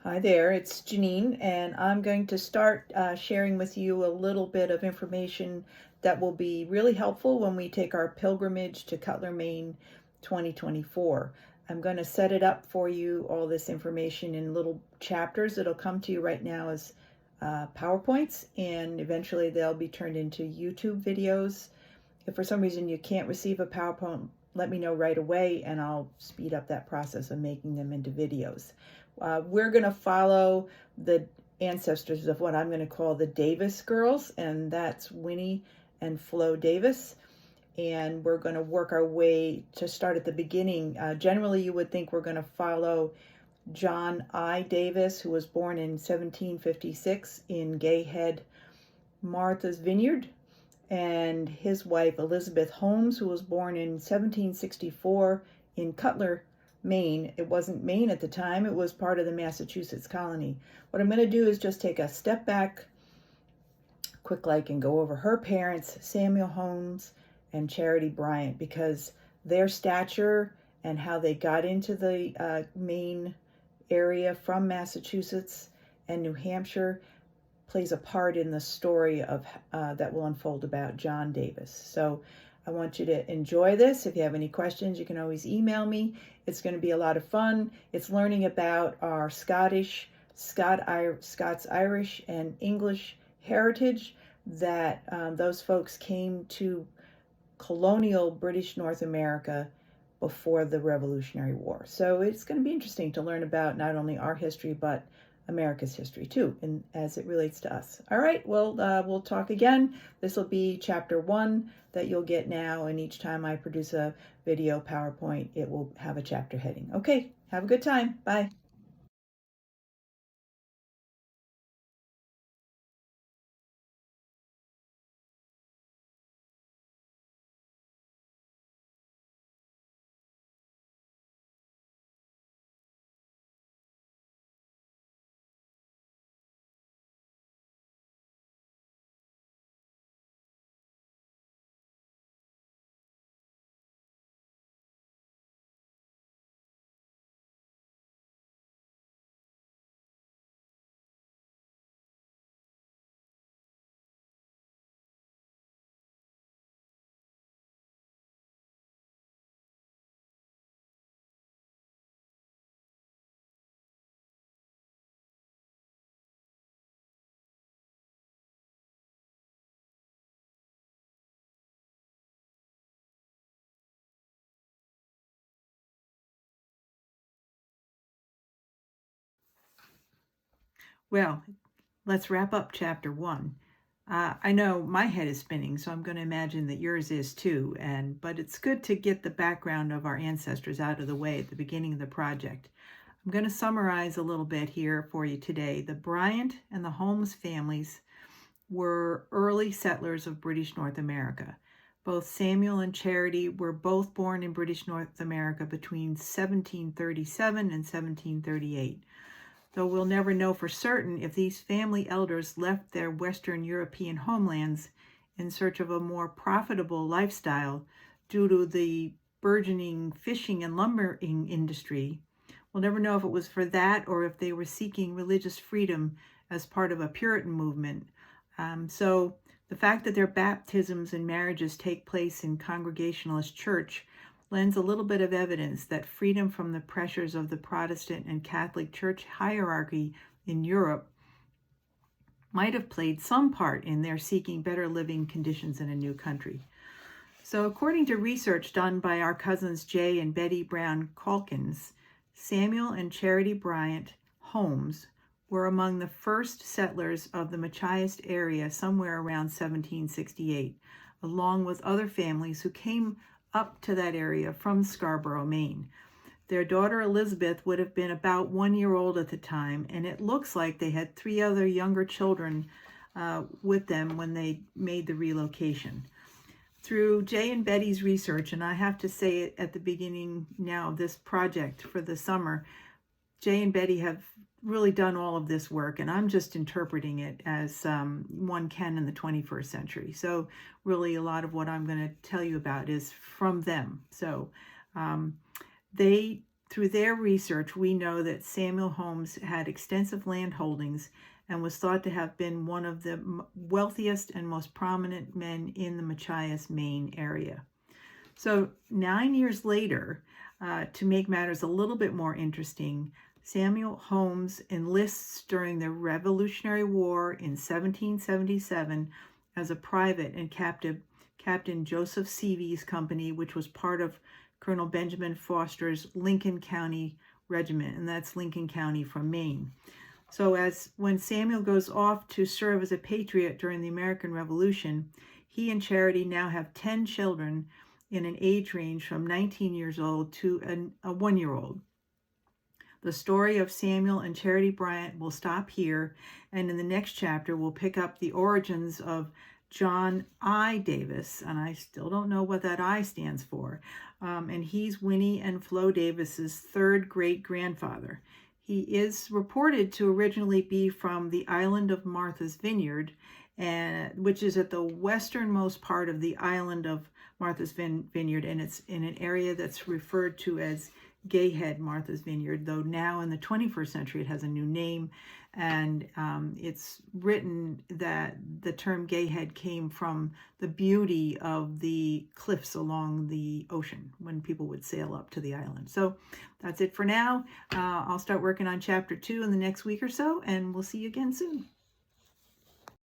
Hi there, it's Janine, and I'm going to start sharing with you a little bit of information that will be really helpful when we take our pilgrimage to Cutler, Maine 2024. I'm going to set it up for you, all this information in little chapters that'll come to you right now as PowerPoints, and eventually they'll be turned into YouTube videos. If for some reason you can't receive a PowerPoint, let me know right away and I'll speed up that process of making them into videos. We're going to follow the ancestors of what I'm going to call the Davis girls, and that's Winnie and Flo Davis. And we're going to work our way to start at the beginning. Generally, you would think we're going to follow John I. Davis, who was born in 1756 in Gayhead, Martha's Vineyard, and his wife Elizabeth Holmes, who was born in 1764 in Cutler, Maine. It wasn't Maine at the time, it was part of the Massachusetts colony. What I'm going to do is just take a step back, quick like, and go over her parents, Samuel Holmes and Charity Bryant, because their stature and how they got into the Maine area from Massachusetts and New Hampshire plays a part in the story of that will unfold about John Davis. So I want you to enjoy this. If you have any questions, you can always email me. It's going to be a lot of fun. It's learning about our Scots, Irish, and English heritage, that those folks came to colonial British North America before the Revolutionary War. So it's going to be interesting to learn about not only our history, but America's history too, and as it relates to us. All right, well, we'll talk again. This will be chapter 1 that you'll get now, and each time I produce a video PowerPoint, it will have a chapter heading. Okay, have a good time. Bye. Well, let's wrap up chapter 1. I know my head is spinning, so I'm going to imagine that yours is too. But it's good to get the background of our ancestors out of the way at the beginning of the project. I'm going to summarize a little bit here for you today. The Bryant and the Holmes families were early settlers of British North America. Both Samuel and Charity were both born in British North America between 1737 and 1738. Though we'll never know for certain if these family elders left their Western European homelands in search of a more profitable lifestyle due to the burgeoning fishing and lumbering industry. We'll never know if it was for that or if they were seeking religious freedom as part of a Puritan movement. So the fact that their baptisms and marriages take place in Congregationalist church lends a little bit of evidence that freedom from the pressures of the Protestant and Catholic Church hierarchy in Europe might have played some part in their seeking better living conditions in a new country. So according to research done by our cousins Jay and Betty Brown Calkins, Samuel and Charity Bryant Holmes were among the first settlers of the Machias area somewhere around 1768, along with other families who came up to that area from Scarborough, Maine. Their daughter Elizabeth would have been about 1 year old at the time, and it looks like they had 3 other younger children with them when they made the relocation. Through Jay and Betty's research, and I have to say it at the beginning now of this project for the summer, Jay and Betty have really done all of this work, and I'm just interpreting it as one can in the 21st century. So really a lot of what I'm going to tell you about is from them. So they through their research, we know that Samuel Holmes had extensive land holdings and was thought to have been one of the wealthiest and most prominent men in the Machias, Maine area. So 9 years later, to make matters a little bit more interesting, Samuel Holmes enlists during the Revolutionary War in 1777 as a private in Captain Joseph Seavy's company, which was part of Colonel Benjamin Foster's Lincoln County Regiment, and that's Lincoln County from Maine. So when Samuel goes off to serve as a patriot during the American Revolution, he and Charity now have 10 children in an age range from 19 years old to a 1-year-old. The story of Samuel and Charity Bryant will stop here, and in the next chapter we'll pick up the origins of John I. Davis, and I still don't know what that I stands for, and he's Winnie and Flo Davis's third great-grandfather. He is reported to originally be from the island of Martha's Vineyard, which is at the westernmost part of the island of Martha's Vineyard, and it's in an area that's referred to as Gayhead Martha's Vineyard, though now in the 21st century it has a new name, and it's written that the term Gayhead came from the beauty of the cliffs along the ocean when people would sail up to the island. So that's it for now. I'll start working on chapter 2 in the next week or so, and we'll see you again soon.